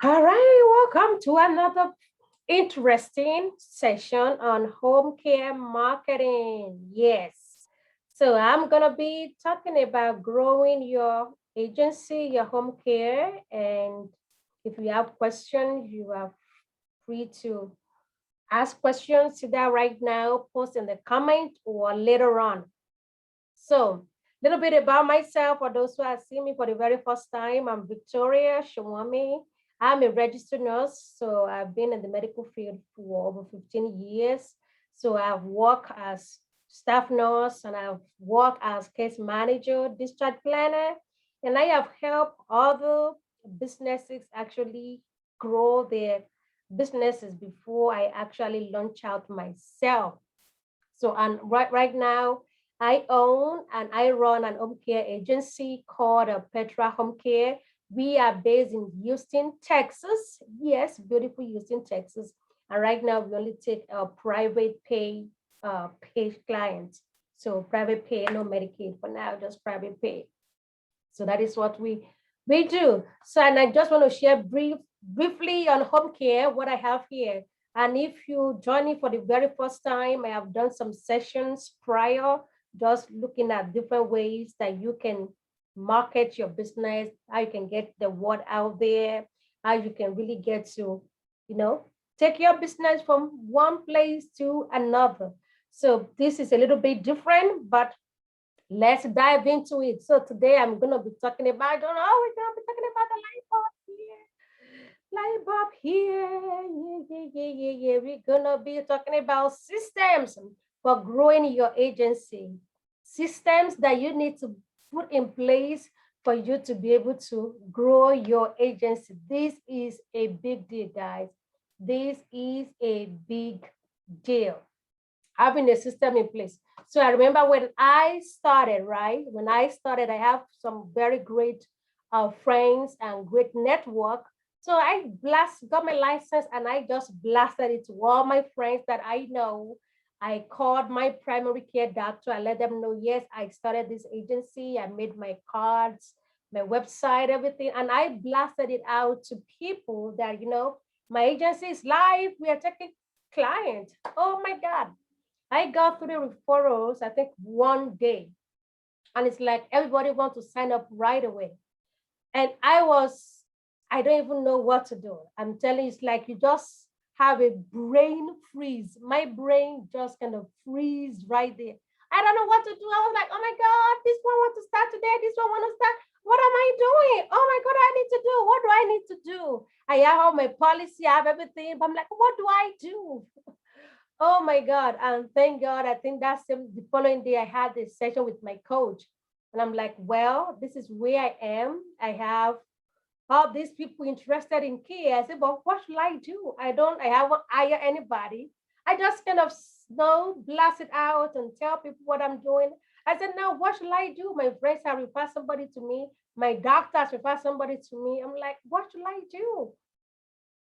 All right, welcome to another interesting session on home care marketing. Yes. So I'm going to be talking about growing your agency, your home care. And if you have questions, you are free to ask questions either right now, post in the comment, or later on. So, a little bit about myself for those who have seen me for the very first time. I'm Victoria Shawami. I'm a registered nurse, so I've been in the medical field for over 15 years. So I've worked as staff nurse and I've worked as case manager, discharge planner, and I have helped other businesses actually grow their businesses before I actually launch out myself. So and right now, I own and I run an home care agency called Petra Home Care. We are based in Houston, Texas. Yes, beautiful Houston, Texas. And right now, we only take private pay clients. So private pay, no Medicaid for now, just private pay. So that is what we do. So and I just want to share briefly on home care what I have here. And if you join me for the very first time, I have done some sessions prior, just looking at different ways that you can market your business, how you can get the word out there, how you can really get to, you know, take your business from one place to another. So this is a little bit different, but let's dive into it. So today I'm gonna be talking about, I don't know, we're gonna be talking about the light bulb here. Light bulb here. Yeah. We're gonna be talking about systems for growing your agency. Systems that you need to put in place for you to be able to grow your agency. This is a big deal, guys. This is a big deal, having a system in place. So I remember when I started, right? When I started, I have some very great friends and great network. So I got my license and I just blasted it to all my friends that I know. I called my primary care doctor. I let them know, yes, I started this agency. I made my cards, my website, everything. And I blasted it out to people that, my agency is live. We are taking clients. Oh my God. I got 3 referrals, I think one day. And it's like everybody wants to sign up right away. And I don't even know what to do. I'm telling you, it's like you just have a brain freeze. My brain just kind of freeze right there. I don't know what to do. I was like, oh my God, this one wants to start today. This one wants to start. What am I doing? Oh my God, I need to do. What do I need to do? I have all my policy, I have everything. But I'm like, what do I do? Oh my God. And thank God, I think that's the following day I had this session with my coach. And I'm like, well, this is where I am. I have all these people interested in care. I said, but what should I do? I haven't hired anybody. I just kind of blast it out and tell people what I'm doing. I said, now what should I do? My friends have referred somebody to me. My doctors referred somebody to me. I'm like, what should I do?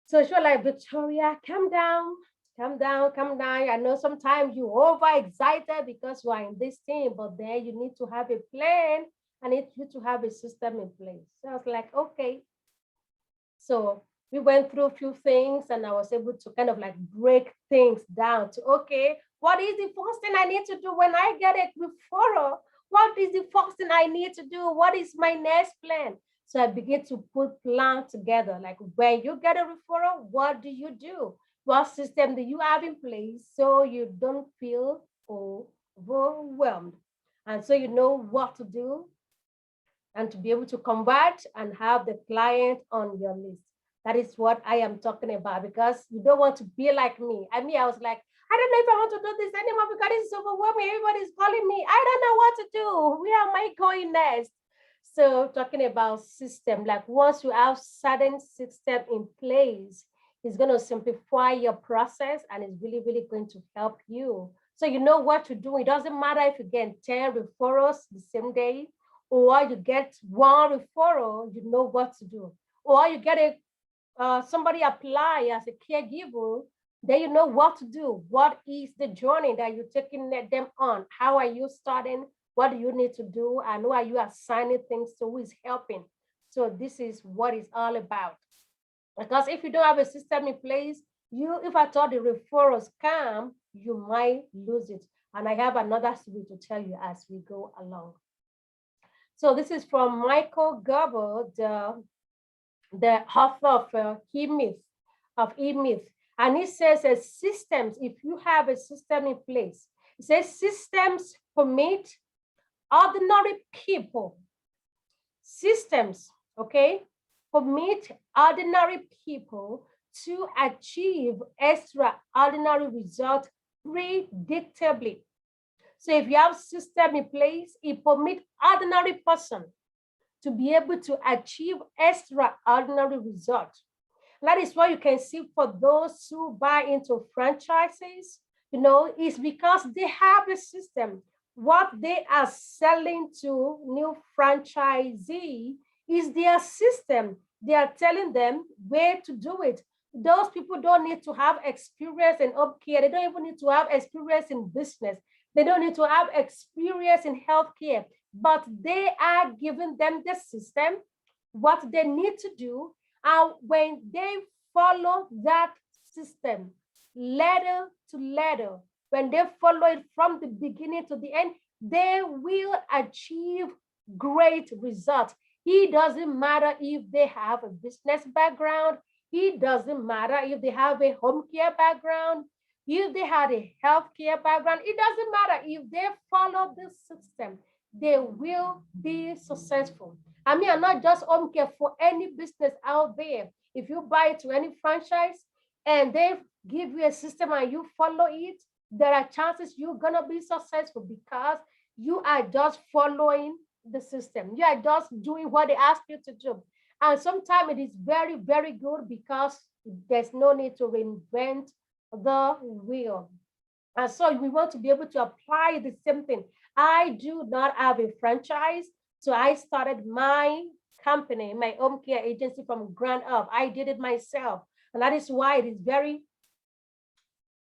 So she was like, Victoria, calm down, calm down, calm down. I know sometimes you overexcited because you are in this team, but then you need to have a plan and you to have a system in place. So I was like, okay. So we went through a few things and I was able to kind of like break things down to, okay, what is the first thing I need to do when I get a referral? What is the first thing I need to do? What is my next plan? So I begin to put plans together. Like when you get a referral, what do you do? What system do you have in place so you don't feel overwhelmed? And so you know what to do and to be able to convert and have the client on your list. That is what I am talking about because you don't want to be like me. I was like, I don't know if I want to do this anymore because it's overwhelming. Everybody's calling me. I don't know what to do. Where am I going next? So talking about system, like once you have certain system in place, it's going to simplify your process and it's really, really going to help you. So you know what to do. It doesn't matter if you get 10 referrals the same day, or you get one referral, you know what to do. Or you get somebody apply as a caregiver, then you know what to do. What is the journey that you're taking them on? How are you starting? What do you need to do? And who are you assigning things to? Who is helping? So this is what it's all about. Because if you don't have a system in place, if I thought the referrals come, you might lose it. And I have another story to tell you as we go along. So this is from Michael Gerber, the author of E-Myth. And it says systems, if you have a system in place, it says systems permit ordinary people, systems, okay, permit ordinary people to achieve extraordinary results predictably. So if you have system in place, it permits ordinary person to be able to achieve extraordinary results. That is why you can see for those who buy into franchises, it's because they have a system. What they are selling to new franchisee is their system. They are telling them where to do it. Those people don't need to have experience in home care. They don't even need to have experience in business. They don't need to have experience in healthcare, but they are giving them the system, what they need to do. And when they follow that system, letter to letter, when they follow it from the beginning to the end, they will achieve great results. It doesn't matter if they have a business background. It doesn't matter if they have a home care background. If they had a healthcare background, it doesn't matter. If they follow this system, they will be successful. I mean, not just home care, for any business out there. If you buy to any franchise and they give you a system and you follow it, there are chances you're gonna be successful because you are just following the system. You are just doing what they ask you to do. And sometimes it is very, very good because there's no need to reinvent the wheel. And so we want to be able to apply the same thing. I do not have a franchise, so I started my company, my home care agency from ground up. I did it myself. And that is why it is very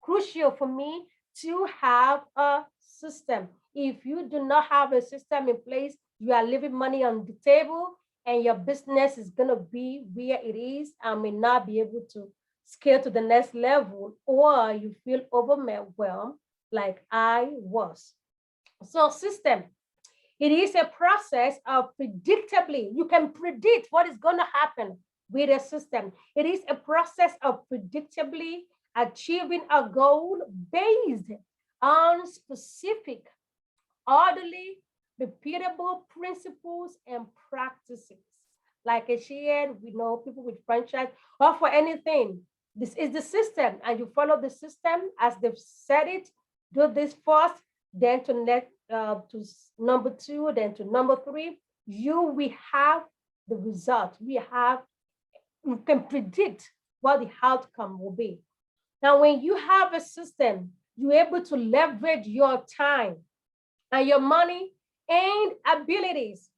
crucial for me to have a system. If you do not have a system in place, you are leaving money on the table and your business is going to be where it is and may not be able to scale to the next level, or you feel overwhelmed like I was. So system, it is a process of predictably, you can predict what is going to happen with a system. It is a process of predictably achieving a goal based on specific, orderly, repeatable principles and practices. Like I shared, we know people with franchise or for anything. This is the system, and you follow the system as they've said it. Do this first, then to number 2, then to number 3. We have the result. You can predict what the outcome will be. Now, when you have a system, you're able to leverage your time and your money and abilities.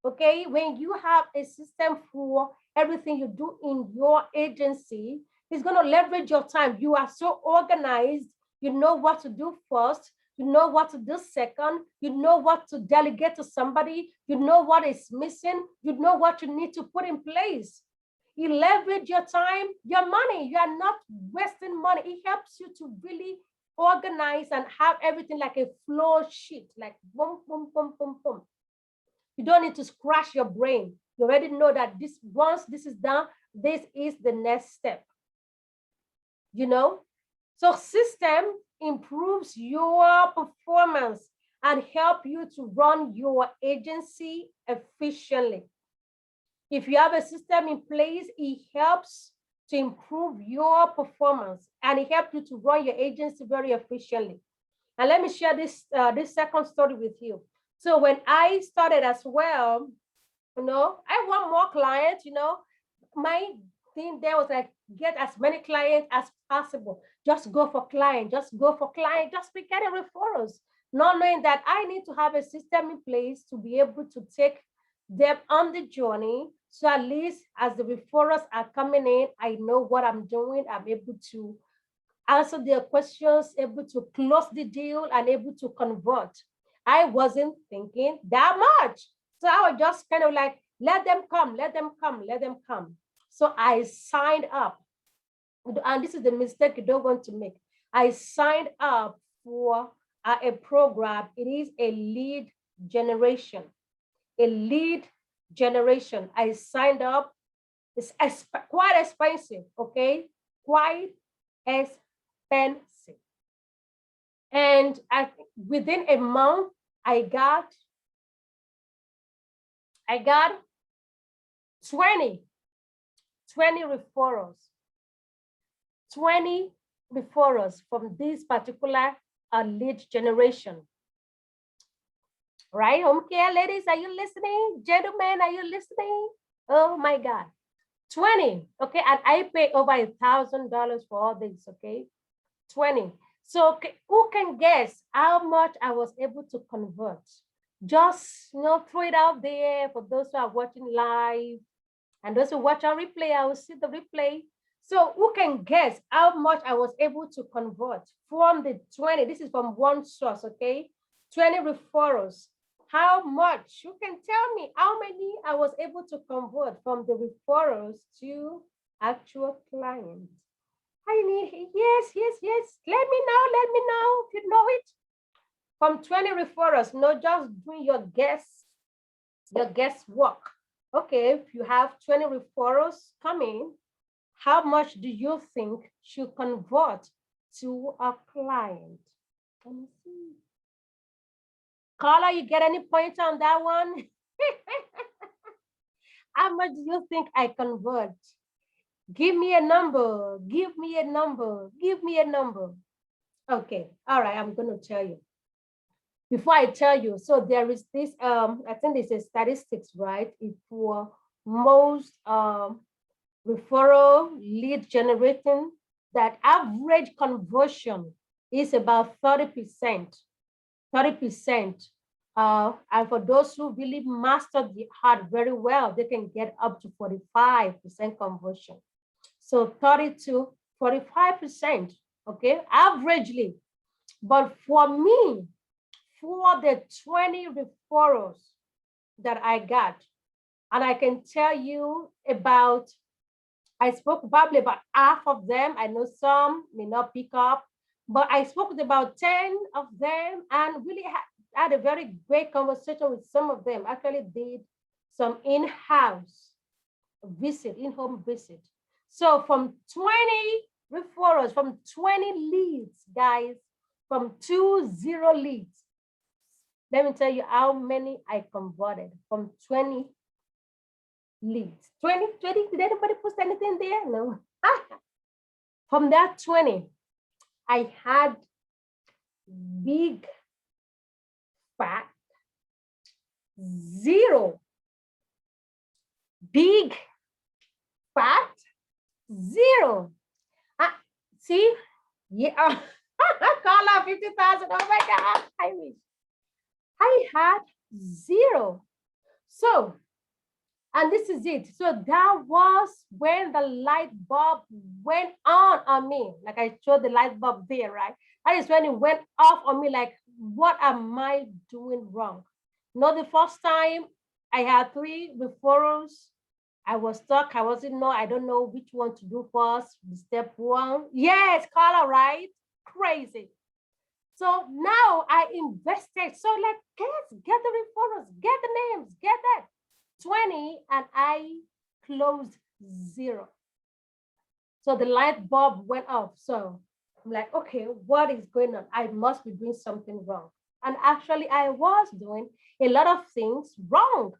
Okay, when you have a system for everything you do in your agency, it's going to leverage your time. You are so organized. You know what to do first. You know what to do second. You know what to delegate to somebody. You know what is missing. You know what you need to put in place. You leverage your time, your money. You are not wasting money. It helps you to really organize and have everything like a flow sheet, like boom, boom, boom, boom, boom. You don't need to scratch your brain. You already know that once this is done, this is the next step. So system improves your performance and help you to run your agency efficiently. If you have a system in place, it helps to improve your performance and it helps you to run your agency very efficiently. And let me share this second story with you. So when I started as well, I want more clients, my thing there was like, get as many clients as possible. Just go for client, just go for client, just be getting referrals. Not knowing that I need to have a system in place to be able to take them on the journey. So at least as the referrals are coming in, I know what I'm doing. I'm able to answer their questions, able to close the deal, and able to convert. I wasn't thinking that much. So I was just kind of like, let them come, let them come, let them come. So I signed up, and this is the mistake you don't want to make. I signed up for a program. It is a lead generation. A lead generation. I signed up. It's quite expensive, okay? Quite expensive. And within a month, I got 20 referrals. 20 referrals from this particular lead generation. Right? Home care ladies, are you listening? Gentlemen, are you listening? Oh my God. 20. Okay. And I pay over $1,000 for all this. Okay. 20. So who can guess how much I was able to convert? Just throw it out there for those who are watching live and those who watch on replay. I will see the replay. So who can guess how much I was able to convert from the 20? This is from one source, okay? 20 referrals. How much? You can tell me how many I was able to convert from the referrals to actual clients. I need, yes. Let me know if you know it. From 20 referrals, not just doing your guesswork. Okay, if you have 20 referrals coming, how much do you think should convert to a client? Let me see. Carla, you get any points on that one? How much do you think I convert? Give me a number. Give me a number. Give me a number. Okay. All right. I'm going to tell you. Before I tell you, so there is this, I think this is statistics, right? If for most referral lead generating, that average conversion is about 30%. 30%. And for those who really master the art very well, they can get up to 45% conversion. So 30 to 45%, okay, averagely. But for me, for the 20 referrals that I got, and I can tell you about, I spoke probably about half of them. I know some may not pick up, but I spoke with about 10 of them and really had a very great conversation with some of them. Actually did some in-house visit, in-home visit. So from 20 referrals, from 20 leads, guys, from 20 leads, let me tell you how many I converted from 20 leads. 20, did anybody post anything there? No. From that 20, I had big, fat, 0. Big, fat, 0. See? Yeah. Call out 50,000. Oh my God. I wish. I had 0. So, and this is it. So that was when the light bulb went on me. Like I showed the light bulb there, right? That is when it went off on me, like, what am I doing wrong? Not the first time I had 3 referrals. I was stuck. I don't know which one to do first. Step 1. Yes, Carla, right? Crazy. So now I invested. So like, get the referrals, get the names, get that. 20, and I closed 0. So the light bulb went off. So I'm like, okay, what is going on? I must be doing something wrong. And actually I was doing a lot of things wrong.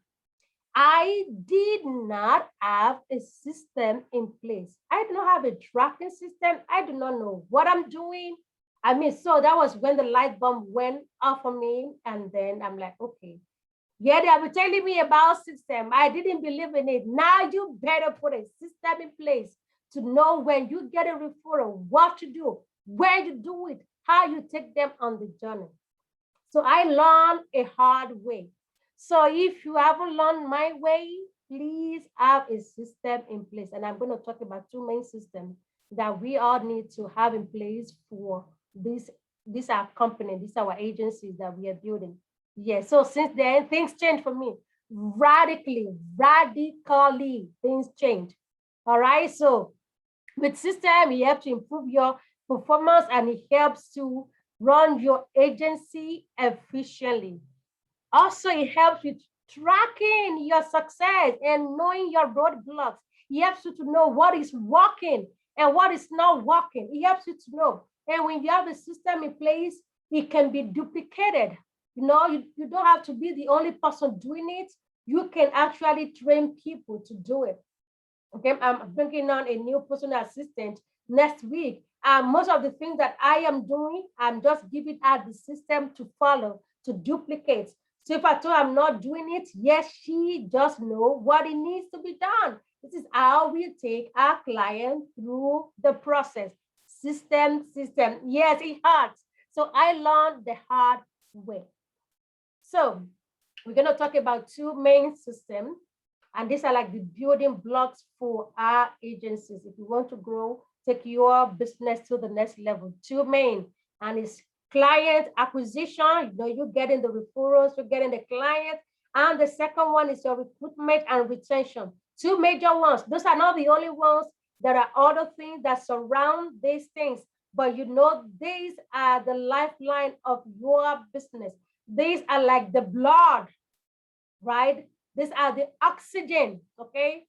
I did not have a system in place. I did not have a tracking system. I do not know what I'm doing. I mean, so that was when the light bulb went off on me. And then I'm like, okay, yeah, they were telling me about system. I didn't believe in it. Now you better put a system in place to know when you get a referral, what to do, where you do it, how you take them on the journey. So I learned a hard way. So if you haven't learned my way, please have a system in place. And I'm going to talk about 2 main systems that we all need to have in place for this. These are companies, these are our agencies that we are building. Yes, so since then, things changed for me. Radically, things changed. All right, so with system, it helps to improve your performance and it helps to run your agency efficiently. Also, it helps with tracking your success and knowing your roadblocks. It helps you to know what is working and what is not working. It helps you to know. And when you have a system in place, it can be duplicated. You know, you don't have to be the only person doing it. You can actually train people to do it. Okay, I'm bringing on a new personal assistant next week. And most of the things that I am doing, I'm just giving her the system to follow, to duplicate. So if I told her I'm not doing it, yes, she just know what it needs to be done. This is how we take our client through the process. System. Yes, it hurts. So I learned the hard way. So we're going to talk about two main systems. And these are like the building blocks for our agencies. If you want to grow, take your business to the next level. Two main, and it's client acquisition. You know, you're getting the referrals, you're getting the client. And the second one is your recruitment and retention. Two major ones. Those are not the only ones. There are other things that surround these things. But you know, these are the lifeline of your business. These are like the blood, right? These are the oxygen, okay?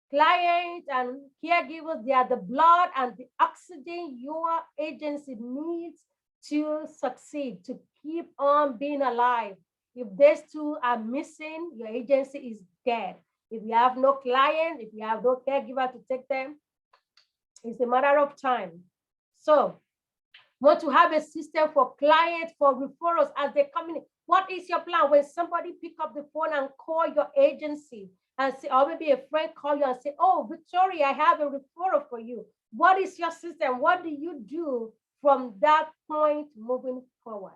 Clients and caregivers, they are the blood and the oxygen your agency needs to succeed, to keep on being alive. If these two are missing, your agency is dead. If you have no client, if you have no caregiver to take them, it's a matter of time. So, want to have a system for clients, for referrals as they come in. What is your plan when somebody pick up the phone and call your agency and say, or maybe a friend call you and say, oh, Victoria, I have a referral for you. What is your system? What do you do from that point moving forward?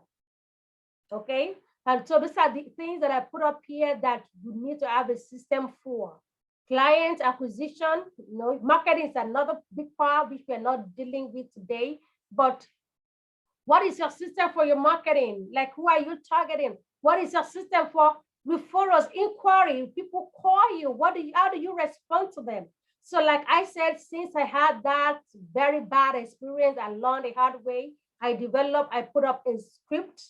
Okay. And so these are the things that I put up here that you need to have a system for. Client acquisition, you know, marketing is another big part which we're not dealing with today, but what is your system for your marketing? Like, who are you targeting? What is your system for referrals, inquiry? People call you. How do you respond to them? So like I said, since I had that very bad experience, I learned the hard way. I put up a script,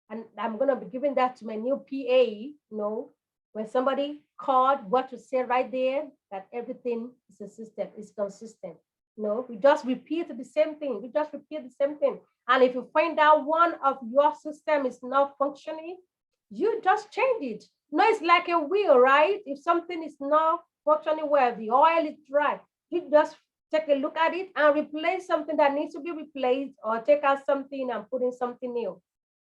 and I'm going to be giving that to my new PA, you know, when somebody called, what to say right there, that everything is a system, is consistent. No, we just repeat the same thing. We just repeat the same thing. And if you find out one of your system is not functioning, you just change it. No, it's like a wheel, right? If something is not functioning well, the oil is dry, you just take a look at it and replace something that needs to be replaced, or take out something and put in something new.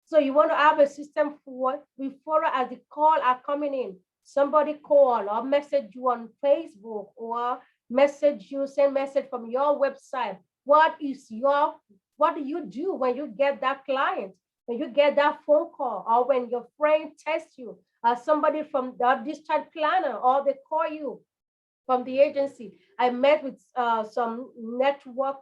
So you want to have a system for referral as the call are coming in. Somebody call or message you on Facebook, or send message from your website. What do you do when you get that client, when you get that phone call, or when your friend texts you, or somebody from the discharge planner, or they call you from the agency? I met with some referral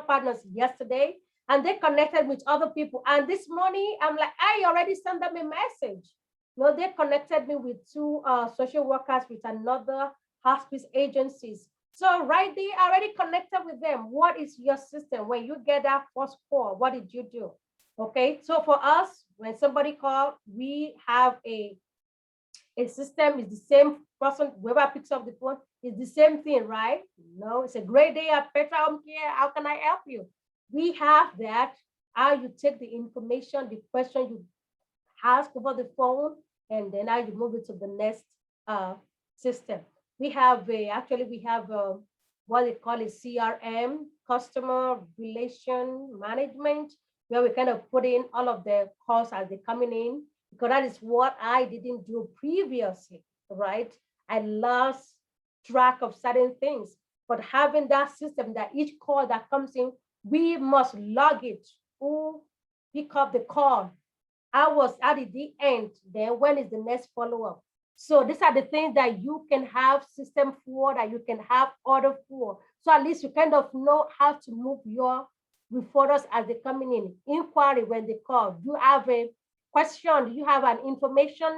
partners yesterday, and they connected with other people. And this morning, I'm like, I already sent them a message. No, they connected me with two social workers with another hospice agencies. So right there, I already connected with them. What is your system? When you get that first call, what did you do? Okay, so for us, when somebody called, we have a system. Is the same person, whoever picks up the phone, is the same thing, right? No, it's a great day at Petra Home Care. How can I help you? We have that. How you take the information, the question you ask over the phone, and then how you move it to the next system. We have what they call a CRM, customer relation management, where we kind of put in all of the calls as they're coming in, because that is what I didn't do previously, right? I lost track of certain things, but having that system that each call that comes in, we must log it. Who pick up the call? I was at the end. Then when is the next follow-up? So these are the things that you can have system for, that you can have order for. So at least you kind of know how to move your referrals as they're coming in. Inquiry when they call. Do you have a question? Do you have an information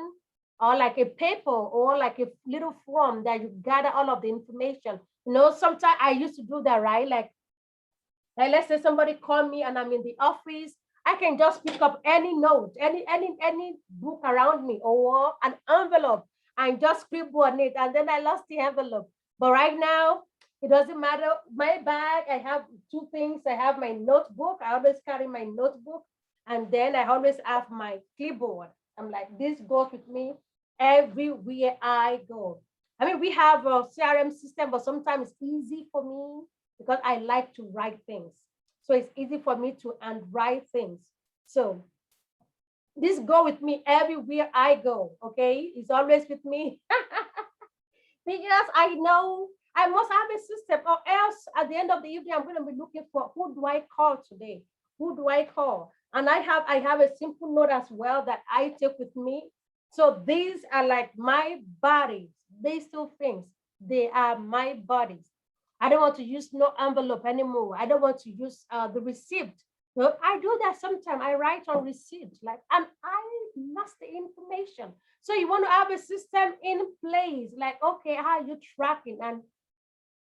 or like a paper or like a little form that you gather all of the information. You know, sometimes I used to do that, right? Like let's say somebody called me and I'm in the office, I can just pick up any note, any book around me or an envelope and just scribble on it. And then I lost the envelope. But right now, it doesn't matter. My bag, I have two things. I have my notebook. I always carry my notebook. And then I always have my clipboard. I'm like, this goes with me everywhere I go. I mean, we have a CRM system, but sometimes it's easy for me because I like to write things. So it's easy for me to write things. So this go with me everywhere I go, okay? It's always with me because I know I must have a system or else at the end of the evening, I'm going to be looking for who do I call today? Who do I call? And I have a simple note as well that I take with me. So these are like my bodies. These two things, they are my bodies. I don't want to use no envelope anymore. I don't want to use the receipt. So I do that sometimes. I write on receipt, like, and I lost the information. So you want to have a system in place, like, okay, how are you tracking? And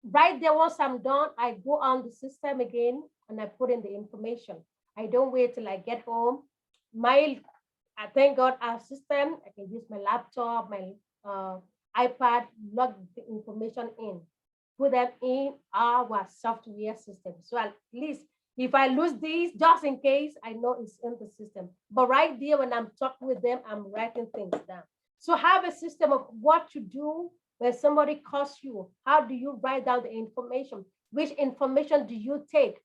right there, once I'm done, I go on the system again and I put in the information. I don't wait till I get home. I thank God our system. I can use my laptop, my iPad, log the information in, put them in our software system. So at least if I lose these, just in case, I know it's in the system. But right there, when I'm talking with them, I'm writing things down. So have a system of what to do when somebody calls you. How do you write down the information? Which information do you take?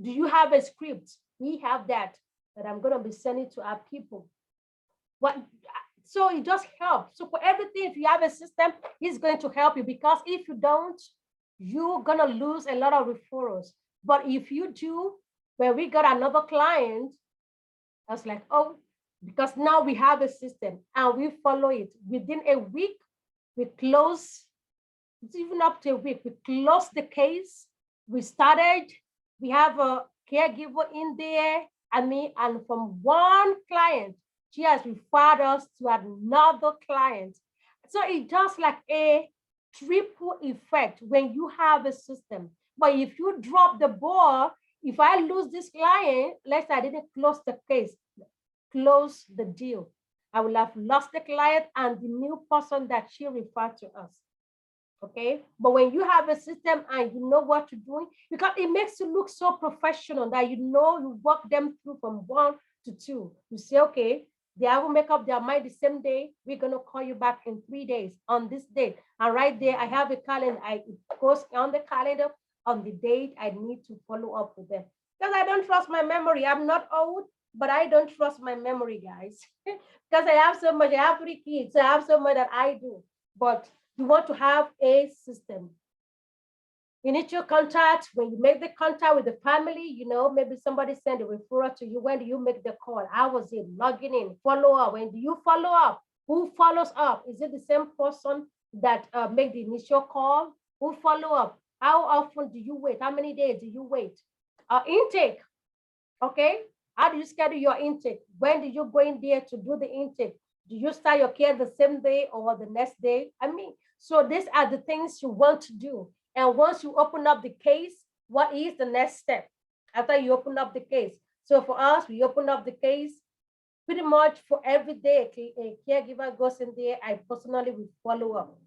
Do you have a script? We have that I'm going to be sending to our people. What? So it just helps. So for everything, if you have a system, it's going to help you, because if you don't, you're going to lose a lot of referrals. But if you do, where we got another client, I was like, oh, because now we have a system and we follow it. Within a week, we close, it's even up to a week, we close the case. We started, we have a caregiver in there, and from one client, she has referred us to another client. So it does like a triple effect when you have a system. But if you drop the ball, if I lose this client, let's say I didn't close the case, close the deal, I will have lost the client and the new person that she referred to us. Okay, but when you have a system and you know what you're doing, because it makes you look so professional that you know you walk them through from 1 to 2. You say, okay, they will make up their mind the same day. We're gonna call you back in 3 days on this date. And right there, I have a calendar. It goes on the calendar on the date I need to follow up with them. Because I don't trust my memory. I'm not old, but I don't trust my memory, guys. Because I have so much. I have 3 kids. So I have so much that I do. But you want to have a system. Initial contact, when you make the contact with the family, you know, maybe somebody send a referral to you. When do you make the call? How was it? Logging in, follow up. When do you follow up? Who follows up? Is it the same person that make the initial call? Who follow up? How often do you wait? How many days do you wait? Intake, okay? How do you schedule your intake? When do you go in there to do the intake? Do you start your care the same day or the next day? So these are the things you want to do. And once you open up the case, what is the next step after you open up the case? So for us, we open up the case pretty much for every day. A caregiver goes in there, I personally will follow up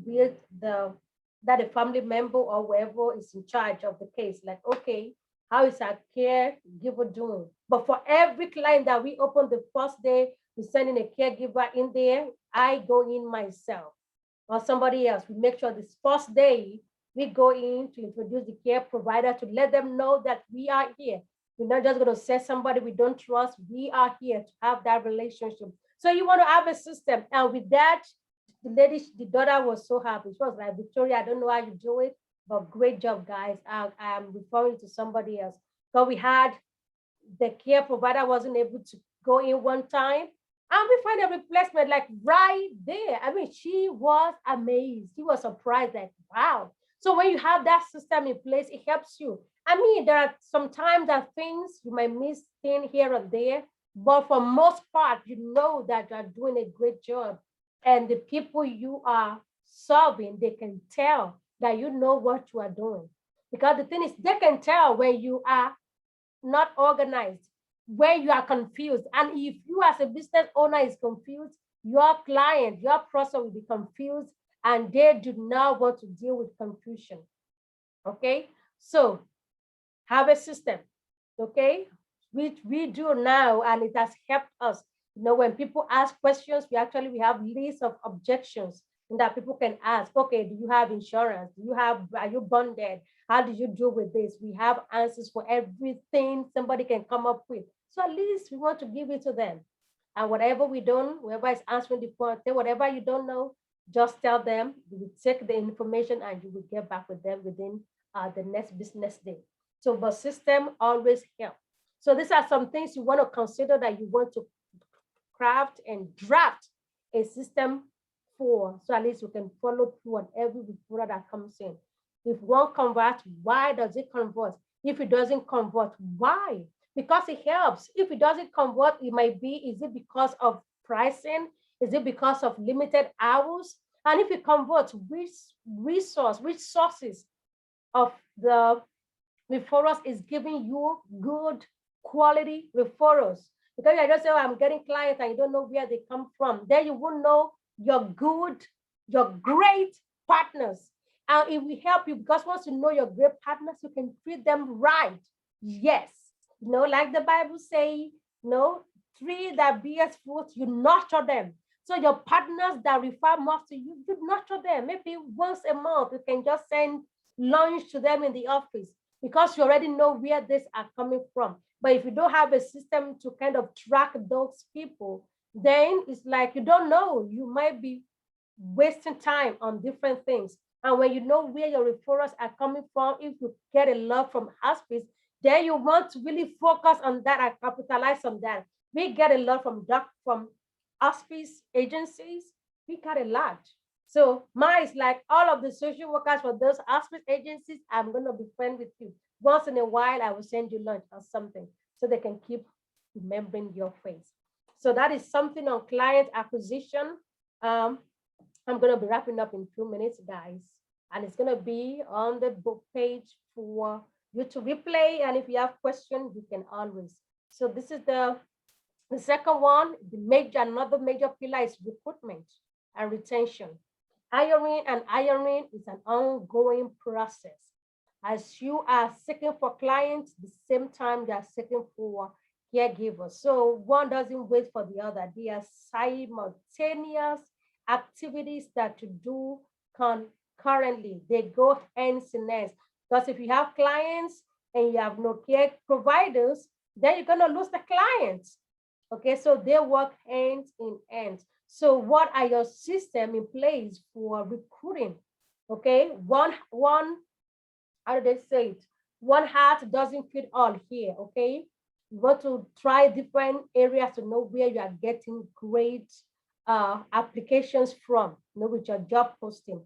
with that a family member or whoever is in charge of the case. Like, okay, how is our caregiver doing? But for every client that we open the first day, we're sending a caregiver in there, I go in myself or somebody else. We make sure this first day we go in to introduce the care provider to let them know that we are here. We're not just going to say somebody we don't trust. We are here to have that relationship. So you want to have a system. And with that, the daughter was so happy. She was like, Victoria, I don't know how you do it, but great job, guys. I'm referring to somebody else. So we had the care provider wasn't able to go in one time, and we find a replacement like right there. She was amazed. She was surprised, like, wow. So when you have that system in place, it helps you. There are sometimes that things you might miss thing here or there, but for most part, you know that you're doing a great job. and the people you are serving, they can tell that you know what you are doing. Because the thing is, they can tell when you are not organized, when you are confused. And if you as a business owner is confused, your client, your prospect will be confused, and they do not want to deal with confusion. Okay, so have a system, okay, which we do now, and it has helped us. When people ask questions, we have lists of objections that people can ask. Okay, do you have insurance? Are you bonded? How do you deal with this? We have answers for everything somebody can come up with. So at least we want to give it to them. And whatever we don't, whoever is answering the phone, whatever you don't know, just tell them. You will take the information and you will get back with them within the next business day. So the system always helps. So these are some things you want to consider that you want to craft and draft a system for, so at least you can follow through on every referral that comes in. If one converts, why does it convert? If it doesn't convert, why? Because it helps. If it doesn't convert, it might be, is it because of pricing? Is it because of limited hours? And if it converts, which sources of the referrals is giving you good quality referrals? Because I just say, oh, I'm getting clients and you don't know where they come from. Then you won't know your great partners. And it will help you, because once you know your great partners, you can treat them right. Yes. Like the Bible say, tree that bears fruit, you nurture them. So your partners that refer more to you, you nurture them. Maybe once a month, you can just send lunch to them in the office, because you already know where these are coming from. But if you don't have a system to kind of track those people, then it's like you don't know. You might be wasting time on different things. And when you know where your referrals are coming from, if you get a lot from hospice, then you want to really focus on that and capitalize on that. We get a lot from hospice agencies. We got a lot. So mine is like all of the social workers for those hospice agencies. I'm going to be friends with you. Once in a while, I will send you lunch or something so they can keep remembering your face. So that is something on client acquisition. I'm going to be wrapping up in a few minutes, guys. And it's going to be on the book page for you to replay. And if you have questions, you can always. So this is the second one. Another major pillar is recruitment and retention. Hiring is an ongoing process. As you are seeking for clients, the same time they are seeking for caregivers. So one doesn't wait for the other. They are simultaneous activities that you do concurrently. They go hands in hands. Because if you have clients and you have no care providers, then you're going to lose the clients. Okay, so they work hand in hand. So what are your system in place for recruiting? Okay, one, how do they say it? One heart doesn't fit all here, okay? You want to try different areas to know where you are getting great applications from, with your job posting.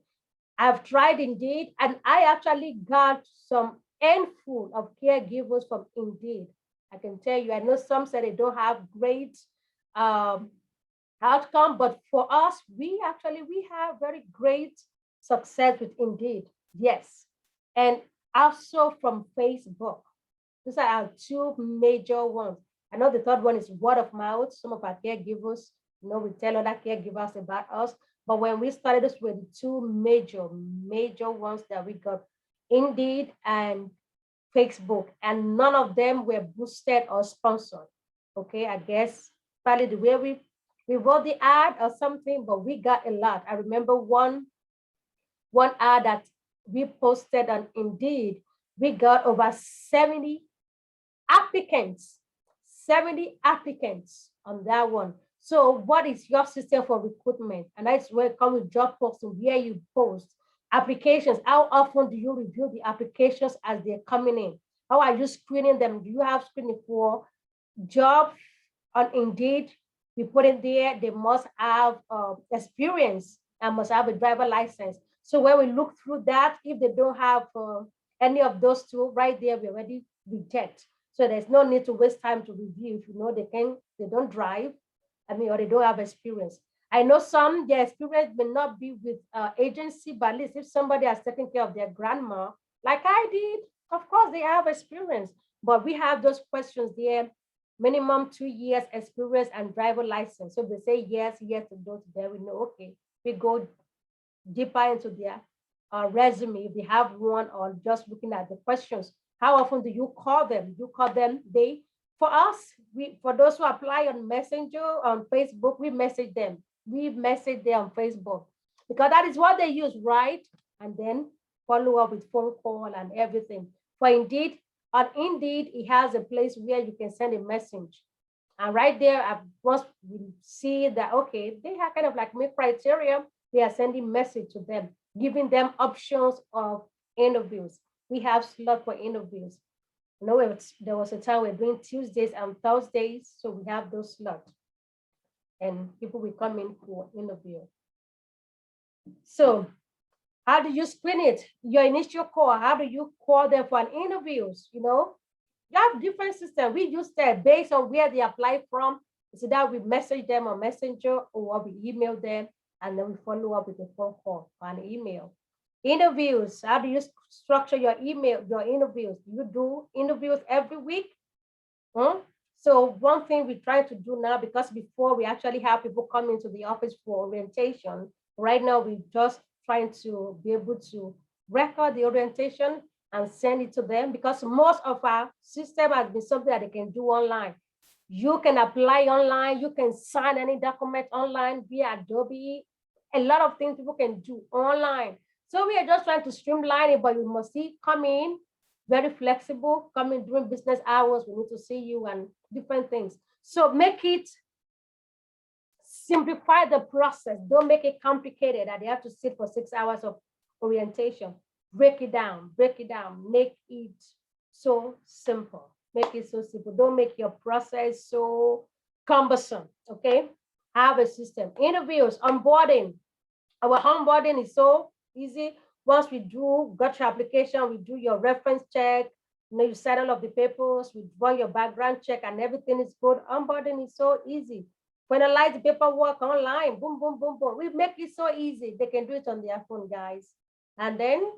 I've tried Indeed, and I actually got some handful of caregivers from Indeed. I can tell you, I know some said they don't have great outcome, but for us, we have very great success with Indeed. Yes. And also from Facebook. These are our two major ones. I know the third one is word of mouth. Some of our caregivers, we tell other caregivers about us. But when we started, this were the two major ones that we got, Indeed and Facebook, and none of them were boosted or sponsored. Okay, I guess probably the way we wrote the ad or something, but we got a lot. I remember one ad that we posted on Indeed, we got over 70 applicants on that one. So what is your system for recruitment? And that's where it comes with job posting, where you post applications. How often do you review the applications as they're coming in? How are you screening them? Do you have screening for job on Indeed? We put it there, they must have experience and must have a driver license. So when we look through that, if they don't have any of those two right there, we already reject. So there's no need to waste time to review. If you know they don't drive, or they don't have experience. I know some, their experience may not be with agency, but at least if somebody has taken care of their grandma, like I did, of course they have experience. But we have those questions there, minimum 2 years experience and driver license. So they say yes, yes to those, there we know, okay. We go deeper into their resume, if they have one, or just looking at the questions. How often do you call them? You call them they. For us, for those who apply on Messenger, on Facebook, we message them. We message them on Facebook because that is what they use, right? And then follow up with phone call and everything. For Indeed, on Indeed, it has a place where you can send a message. And right there, once we see that, okay, they have kind of like meet criteria, we are sending message to them, giving them options of interviews. We have slot for interviews. You know, there was a time we're doing Tuesdays and Thursdays, so we have those slots. And people will come in for interview. So how do you screen it? Your initial call, how do you call them for an interviews? You know, you have different systems. We use that based on where they apply from. So that we message them on Messenger or we email them, and then we follow up with a phone call or an email. Interviews, how do you structure your email, your interviews? You do interviews every week? So one thing we try to do now, because before we actually have people come into the office for orientation, right now we just trying to be able to record the orientation and send it to them, because most of our system has been something that they can do online. You can apply online, you can sign any document online via Adobe. A lot of things people can do online. So we are just trying to streamline it, but you must see, come in, very flexible, come in during business hours, we need to see you and different things. So make it, simplify the process. Don't make it complicated that they have to sit for 6 hours of orientation. Break it down, make it so simple. Make it so simple. Don't make your process so cumbersome, okay? Have a system. Interviews, onboarding. Our onboarding is so easy. Once we got your application, we do your reference check, you set all of the papers, we run your background check and everything is good. Onboarding is so easy. Finalize the paperwork online, boom, boom, boom, boom. We make it so easy. They can do it on their phone, guys. And then,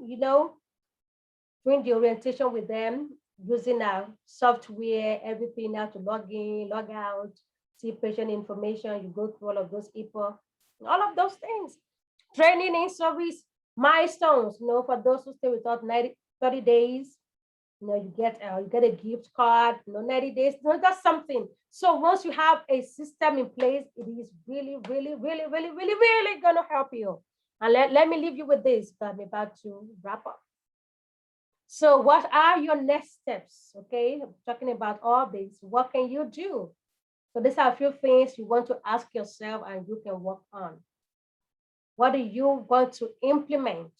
doing the orientation with them, using our software, everything, how to log in, log out, see patient information, you go through all of those people, all of those things. Training in service, milestones, for those who stay with us 30 days, you get a gift card, 90 days, that's something. So once you have a system in place, it is really, really, really, really, really, really gonna help you. And let me leave you with this, I'm about to wrap up. So what are your next steps? Okay, I'm talking about all this. What can you do? So these are a few things you want to ask yourself and you can work on. What do you want to implement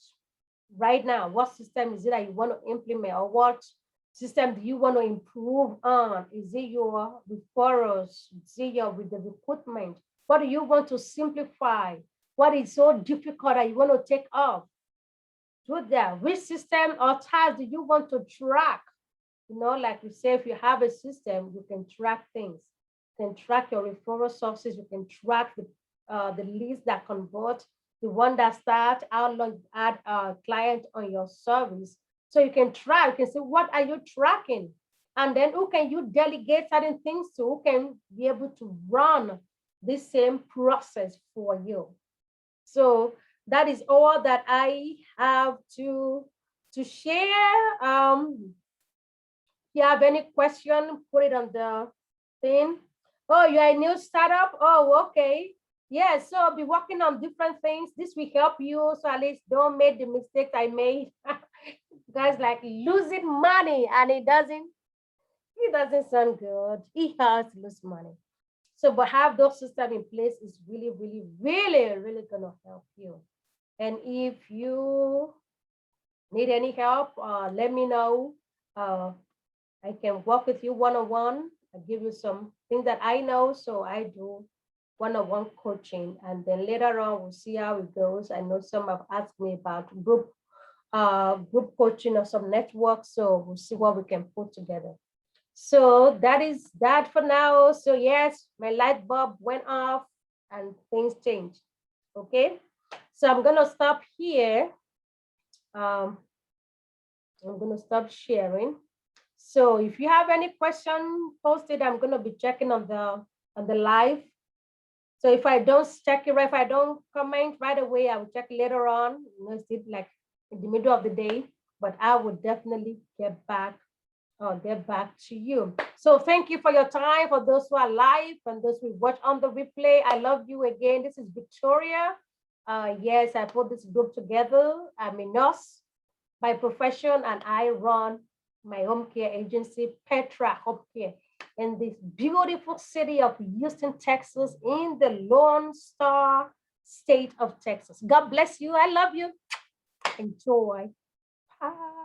right now? What system is it that you want to implement, or what system do you want to improve on? Is it your referrals? Is it with the recruitment? What do you want to simplify? What is so difficult that you want to take off? Do that. Which system or task do you want to track? Like we say, if you have a system, you can track things. You can track your referral sources. You can track the leads that convert, the one that start, how long you add a client on your service. So you can track, you can say, what are you tracking? And then who can you delegate certain things to, who can be able to run this same process for you. So that is all that I have to share. If you have any question, put it on the thing. Oh, you're a new startup? Oh, okay. Yeah, so I'll be working on different things. This will help you, so at least don't make the mistakes I made. Guys, like losing money, and it doesn't sound good. It hurts to lose money. So, but have those systems in place is really, really, really, really gonna help you. And if you need any help, let me know. I can work with you one-on-one. I'll give you some things that I know, so I do one-on-one coaching, and then later on we'll see how it goes. I know some have asked me about group coaching or some networks, so we'll see what we can put together. So that is that for now. So yes, my light bulb went off. and things change. Okay, so I'm gonna stop here. I'm gonna stop sharing. So if you have any question, post it. I'm gonna be checking on the live. So if I don't check it, if I don't comment right away, I will check later on. It's like in the middle of the day, but I will definitely get back to you. So thank you for your time, for those who are live and those who watch on the replay. I love you again. This is Victoria. Yes, I put this group together. I'm a nurse by profession, and I run my home care agency, Petra Home Care, in this beautiful city of Houston, Texas, in the Lone Star state of Texas. God bless you. I love you. Enjoy. Bye.